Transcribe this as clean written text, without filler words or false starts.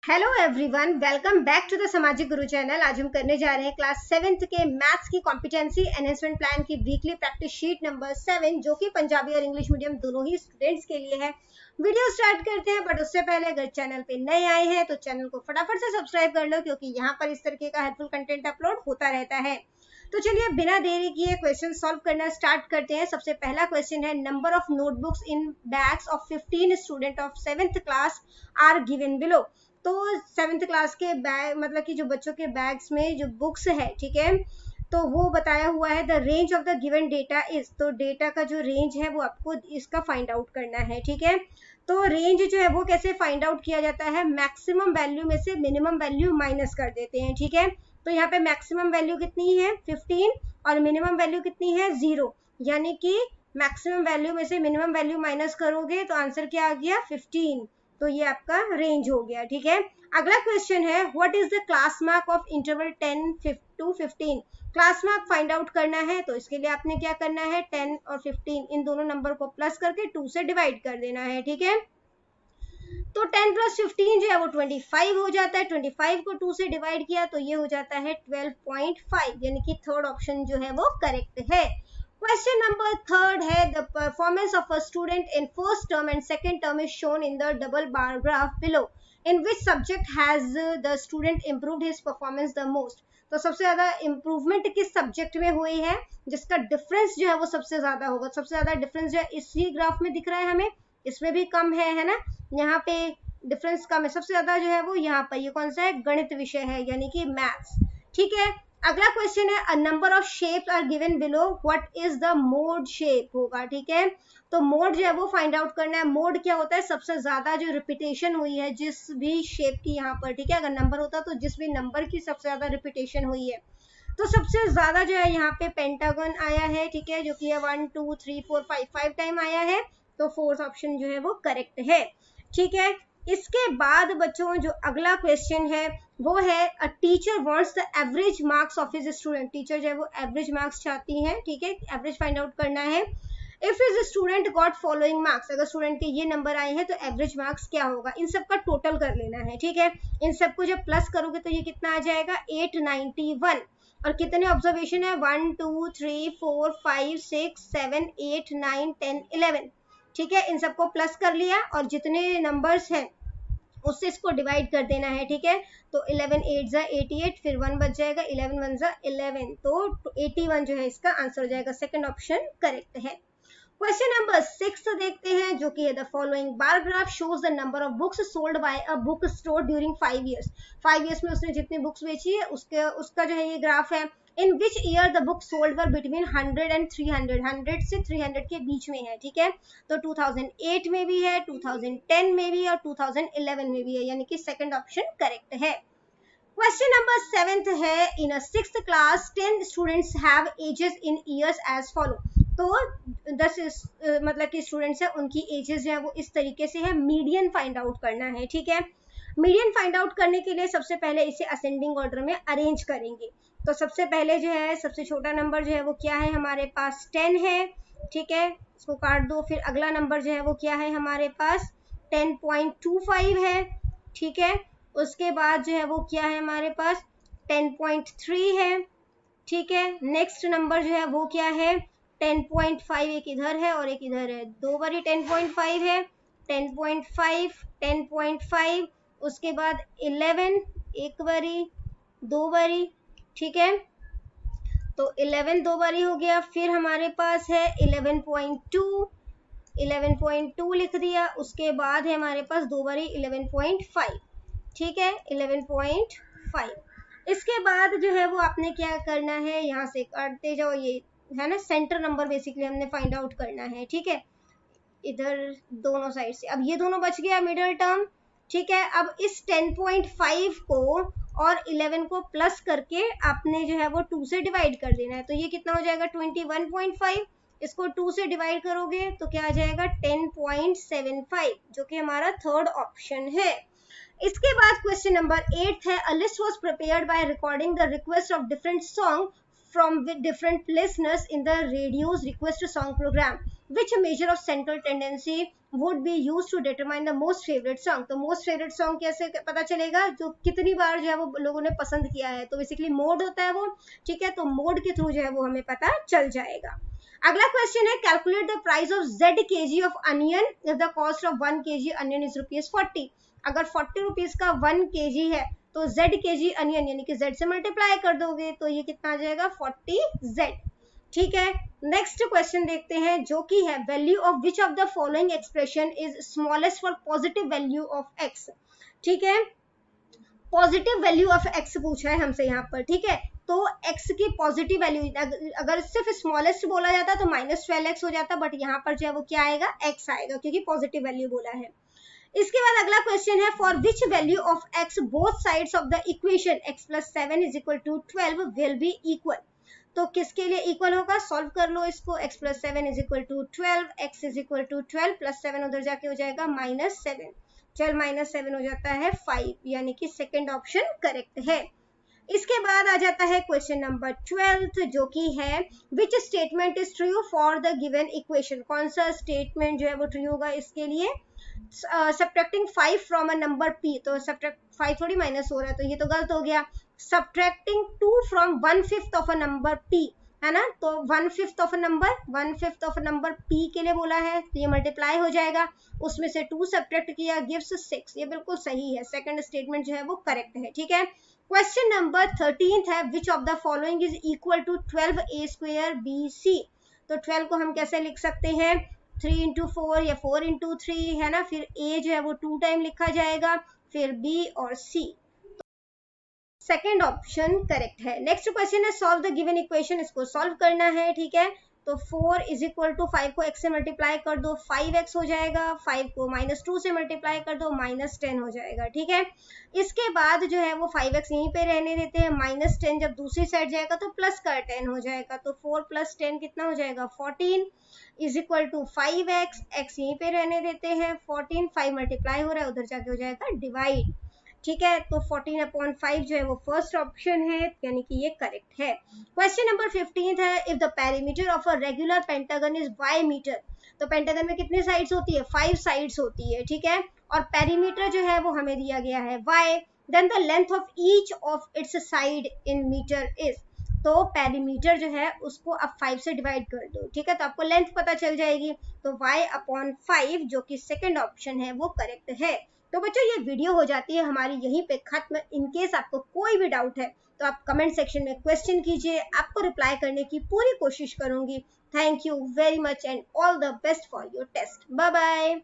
Hello everyone, welcome back to the Samajik Guru channel. आज हम करने जा रहे हैं क्लास 7th के मैथ्स की कॉम्पिटेंसी एनहेंसमेंट प्लान की वीकली प्रैक्टिस शीट नंबर 7, जो कि पंजाबी और इंग्लिश मीडियम दोनों ही स्टूडेंट्स के लिए है। वीडियो स्टार्ट करते हैं, बट उससे पहले अगर चैनल पे नए आए हैं तो चैनल को फटाफट से सब्सक्राइब कर लो, क्योंकि यहाँ पर इस तरीके का हेल्पफुल कंटेंट अपलोड होता रहता है। तो चलिए बिना देरी किए क्वेश्चन सॉल्व करना स्टार्ट करते हैं। सबसे पहला क्वेश्चन है, number of notebooks in bags of 15 student of 7th class are given below. तो 7th क्लास के बैग मतलब कि जो बच्चों के बैग्स में जो बुक्स है, ठीक है, तो वो बताया हुआ है। The range of the given data is, तो डेटा का जो रेंज है वो आपको इसका फाइंड आउट करना है, ठीक है। तो रेंज जो है वो कैसे फाइंड आउट किया जाता है, मैक्सिमम वैल्यू में से मिनिमम वैल्यू माइनस कर देते हैं, ठीक है। तो यहाँ पे मैक्सिमम वैल्यू कितनी है 15 और मिनिमम वैल्यू कितनी है 0, यानी कि मैक्सिमम वैल्यू में से मिनिमम वैल्यू माइनस करोगे तो आंसर क्या आ गया 15। तो ये आपका रेंज हो गया, ठीक है। अगला क्वेश्चन है, what is the class mark of interval 10 to 15। Class mark find out करना है, तो इसके लिए आपने क्या करना है, 10 और 15 इन दोनों नंबर को प्लस करके 2 से डिवाइड कर देना है, ठीक है। तो 10 + 15 जो है वो 25 हो जाता है। 25 को 2 से डिवाइड किया तो ये हो जाता है 12.5, यानी कि थर्ड ऑप्शन जो है वो करेक्ट है। क्वेश्चन नंबर थर्ड है, the performance of a student in first term and second term is shown in the double bar graph below. In which subject has the student improved his performance the most. तो सबसे ज्यादा improvement किस subject में हुई है, जिसका difference जो है वो सबसे ज्यादा होगा। सबसे ज्यादा डिफरेंस जो है इसी ग्राफ में दिख रहा है हमें, इसमें भी कम है ना, यहाँ पे डिफरेंस कम है। सबसे ज्यादा जो है वो यहाँ पर, ये कौन सा है, गणित विषय है, यानी कि मैथ्स, ठीक है। अगला क्वेश्चन है, a number of shapes are given below, what is the mode shape होगा, ठीक है। तो मोड जो है वो फाइंड आउट करना है। मोड क्या होता है, सबसे ज्यादा जो रिपीटेशन हुई है जिस भी शेप की यहाँ पर, ठीक है। अगर नंबर होता तो जिस भी नंबर की सबसे ज्यादा रिपीटेशन हुई है, तो सबसे ज्यादा जो है यहाँ पे पेंटागन आया है, ठीक है, जो कि 1 2 3 4 5 5 टाइम आया है। तो फोर्थ ऑप्शन जो है वो करेक्ट है, ठीक है। इसके बाद बच्चों जो अगला क्वेश्चन है वो है, a teacher wants the average marks of his student. Teacher जो है वो एवरेज मार्क्स चाहती हैं, ठीक है, एवरेज फाइंड आउट करना है। If his student got following marks, अगर स्टूडेंट के ये नंबर आए हैं तो एवरेज मार्क्स क्या होगा, इन सब का टोटल कर लेना है, ठीक है। इन सबको जब प्लस करोगे तो ये कितना आ जाएगा 891। और कितने ऑब्जर्वेशन है, 1 2 3 4 5 6 7 8 9 10 11, ठीक है। इन सबको प्लस कर लिया और जितने नंबर्स हैं उससे इसको डिवाइड कर देना है, ठीक है। तो 11 8 जा 88, फिर 1 बच जाएगा, 11 1 जा 11, तो 81 जो है इसका आंसर हो जाएगा। सेकंड ऑप्शन करेक्ट है। क्वेश्चन नंबर 6 देखते हैं, जो कि है, the following bar graph shows the number of books sold by a book store during 5 years. 5 years में उसने जितनी बुक्स बेची है उसका जो है ये ग्राफ है। In which year the book sold were between 100 and 300, 100 से 300 के बीच में है, ठीक है। तो 2008 में भी है, 2010 में भी और 2011 में भी है, यानी कि सेकंड ऑप्शन करेक्ट है। क्वेश्चन नंबर 7 है, in a 6th class 10 students have ages in years as follow. तो 10 मतलब कि स्टूडेंट्स है, उनकी एजेस जो है वो इस तरीके से है। मीडियन फाइंड आउट करना है, ठीक है। मीडियन फाइंड आउट करने के लिए सबसे पहले इसे असेंडिंग ऑर्डर में अरेंज करेंगे। तो सबसे पहले जो है सबसे छोटा नंबर जो है वो क्या है, हमारे पास 10 है, ठीक है, इसको काट दो। फिर अगला नंबर जो है वो क्या है, हमारे पास 10.25 है, ठीक है। उसके बाद जो है वो क्या है, हमारे पास 10.3 है, ठीक है। नेक्स्ट नंबर जो है वो क्या है, 10.5, एक इधर है और एक इधर है, दो बारी 10.5 है, 10.5 10.5। उसके बाद 11, एक बारी, दो बारी, ठीक है। तो 11 दो बारी हो गया। फिर हमारे पास है 11.2, 11.2 लिख दिया। उसके बाद है हमारे पास दो बारी 11.5, ठीक है, 11.5। इसके बाद जो है वो आपने क्या करना है, यहाँ से काटते जाओ, ये है ना सेंटर नंबर बेसिकली हमने फाइंड आउट करना है, ठीक है, इधर दोनों साइड से। अब ये दोनों बच गया मिडिल टर्म, ठीक है। अब इस 10.5 को और 11 को प्लस करके आपने जो है वो 2 से डिवाइड कर देना है। तो ये कितना हो जाएगा 21.5। इसको 2 से डिवाइड करोगे तो क्या आ जाएगा 10.75, जो कि हमारा थर्ड ऑप्शन है। इसके बाद क्वेश्चन नंबर 8 है, a list was prepared by recording the request of different song from with different listeners in the radio's request song program. Which measure of central tendency would be used to determine the most favorite song. तो most favorite song कैसे पता चलेगा, जो कितनी बार जो है वो लोगों ने पसंद किया है, तो बेसिकली मोड होता है वो, ठीक है, तो मोड के थ्रू जो है वो हमें पता चल जाएगा। अगला क्वेश्चन है, calculate the price of z kg of onion if the cost of 1 kg onion is ₹40। अगर 40 रुपीज का 1 kg है तो z kg अनियन यानी कि z से मल्टीप्लाई कर दोगे तो ये कितना आ जाएगा 40z, ठीक है। नेक्स्ट क्वेश्चन देखते हैं जो कि है value of which of the following expression is smallest for positive value of x, ठीक है, पॉजिटिव वैल्यू ऑफ x पूछा है हमसे यहाँ पर, ठीक है, तो x की पॉजिटिव वैल्यू अगर सिर्फ स्मॉलेस्ट बोला जाता तो -12x हो जाता, बट यहाँ पर जो है वो क्या आएगा, x आएगा, क्योंकि पॉजिटिव वैल्यू बोला है। इसके बाद अगला क्वेश्चन है, for which value of x both sides of the equation x + 7 = 12 will be equal. तो किसके लिए इक्वल होगा, सॉल्व कर लो इसको, x + 7 = 12, x = 12 + 7 उधर जाके हो जाएगा -7, चल -7 हो जाता है 5, यानी कि सेकेंड ऑप्शन करेक्ट है। इसके बाद आ जाता है क्वेश्चन नंबर 12 जो कि है which statement is true for the given equation. कौन सा स्टेटमेंट जो है वो ट्रू होगा इसके लिए, subtracting 5 from a number p, तो सब्ट्रैक्ट 5 थोड़ी माइनस हो रहा है तो ये तो गलत हो गया। Subtracting 2 from 1/5 of a number p, है ना, तो 1/5 ऑफ अ नंबर p के लिए बोला है, तो ये मल्टीप्लाई हो जाएगा, उसमें से 2 सब्ट्रैक्ट किया गिव्स 6, ये बिल्कुल सही है, सेकंड स्टेटमेंट जो है वो करेक्ट है, ठीक है। क्वेश्चन नंबर 13 है, which of the following is equal to 12a² bc। तो 12 को हम कैसे लिख सकते हैं, 3 × 4 या 4 × 3, है ना, फिर a जो है वो 2 टाइम लिखा जाएगा, फिर b और c, सेकेंड ऑप्शन करेक्ट है। नेक्स्ट क्वेश्चन है, सॉल्व द गिवन इक्वेशन, इसको सॉल्व करना है, ठीक है, तो 4 = 5 को x से मल्टीप्लाई कर दो 5x हो जाएगा, 5 को -2 से मल्टीप्लाई कर दो -10 हो जाएगा, ठीक है। इसके बाद जो है वो 5x यहीं पे रहने देते हैं, -10 जब दूसरी साइड जाएगा तो प्लस का 10 हो जाएगा, तो 4 + 10 कितना हो जाएगा 14 = 5x, x यहीं पे रहने देते हैं, 14 5 मल्टीप्लाई हो रहा है उधर जाके हो जाएगा डिवाइड, ठीक है, तो 14/5 जो है वो फर्स्ट ऑप्शन है, यानी कि ये करेक्ट है। क्वेश्चन नंबर 15 है, if the perimeter of a regular pentagon is y meter. तो पेंटागन में कितनी साइड्स होती है, 5 साइड्स होती है, ठीक है, और पेरीमीटर जो है वो हमें दिया गया है y, then the length of each of its side in meter is. तो पेरीमीटर जो है उसको अब 5 से डिवाइड कर दो, ठीक है, तो आपको लेंथ पता चल जाएगी, तो y/5 जो कि सेकंड ऑप्शन है वो करेक्ट है। तो बच्चों ये वीडियो हो जाती है हमारी यहीं पे खत्म। इनकेस आपको कोई भी डाउट है तो आप कमेंट सेक्शन में क्वेश्चन कीजिए, आपको रिप्लाई करने की पूरी कोशिश करूंगी। Thank you very much and all the best for your test. Bye bye.